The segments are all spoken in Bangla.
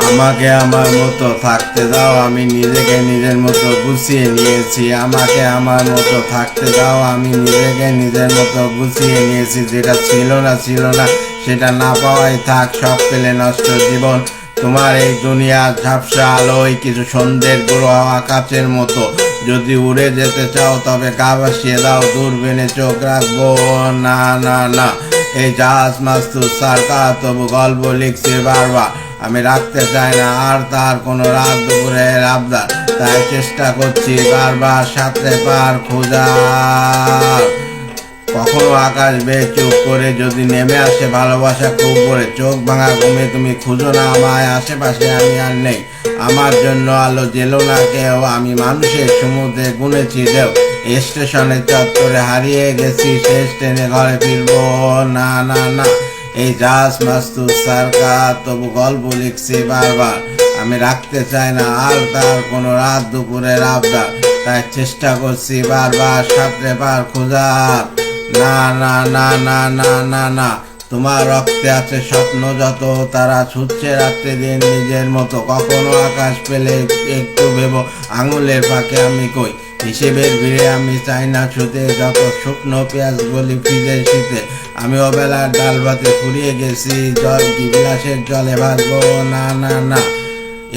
আমাকে আমার মতো থাকতে দাও, আমি নিজেকে নিজের মতো গুছিয়ে নিয়েছি। আমাকে আমার মতো থাকতে দাও, আমি নিজেকে নিজের মতো গুছিয়ে নিয়েছি। যেটা ছিল না সেটা না পাওয়াই থাক, সব পেলে নষ্ট জীবন। তোমার এই দুনিয়া ঝাপসা আলোয় কিছু সন্ধ্যের গ্রহ আকাশের মতো। যদি উড়ে যেতে চাও তবে গা ভাসিয়ে দাও, দূরবীনে চোখ রাখবো না না না। এই জাহাজ মাস্তুর সার্কাস, তবু গল্প লিখছে বারবার। আমি রাখতে চাই না আর তার কোনো রাত দুপুরের আবদার, তাই চেষ্টা করছি বারবার সাঁতরে পার খোঁজার। কখনো আকাশ বেয়ে চুপ করে যদি নেমে আসে ভালোবাসা খুব করে, চোখ ভাঙা ঘুমে তুমি খুঁজো না আমায়, আশেপাশে আমি আর নেই। আমার জন্য আলো জেলো না কেউ, আমি মানুষের সমুদ্রে গুনেছি ঢেউ। স্টেশনের চত্বরে হারিয়ে গেছি, শেষ ট্রেনে ঘরে ফিরবো না না না। এই জাহাজ মাস্তুর সার্কাস, তবু গল্প লিখছি বারবার। আমি রাখতে চাই না আর তার কোনো রাত দুপুরের আবদার, তাই চেষ্টা করছি বারবার সাঁতরে পার খোঁজার। না না না না না না না। তোমার রক্তে আছে স্বপ্ন যত, তারা ছুটছে রাত্রে দিন নিজের মতো। কখনো আকাশ পেলে একটু ভেবো আঙুলের ফাঁকে আমি কই। হিসেবের ভিড়ে আমি চাই না ছুতে, যত শুকনো পেঁয়াজ গলি ফ্রিজে শীতে। আমি অবেলার ডাল ভাতে ফুরিয়ে গেছি, জল কি বিলাসের জলে ভাসবো না না না।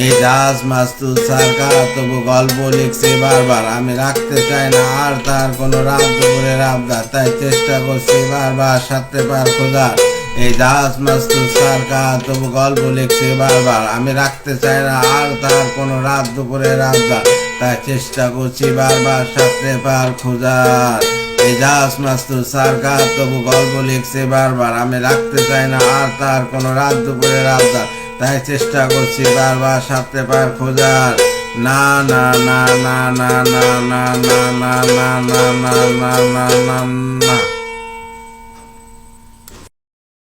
এই জাহাজ মাস্তুর সার্কাস, তবু গল্প লিখছি বারবার। আমি রাখতে চাই না আর তার কোনো রাত দুপুরের আবদার, তাই চেষ্টা করছি বারবার সাঁতরে পার খোঁজার। এই জাহাজ মাস্তুর সার্কাস, তবু গল্প লিখছি বারবার। আমি রাখতে চাই না আর তার কোনো রাত দুপুরের আবদার, তাই চেষ্টা করছি বারবার সাঁতরে পার খোঁজার। এই জাহাজ মাস্তুর সার্কাস, তবু গল্প লিখছি বারবার। আমি রাখতে চাই না আর তার কোনো রাত দুপুরের আবদার, তাই চেষ্টা করছি বারবার সাঁতরে পার খোঁজার। না না না না না না না না না না না না না না না।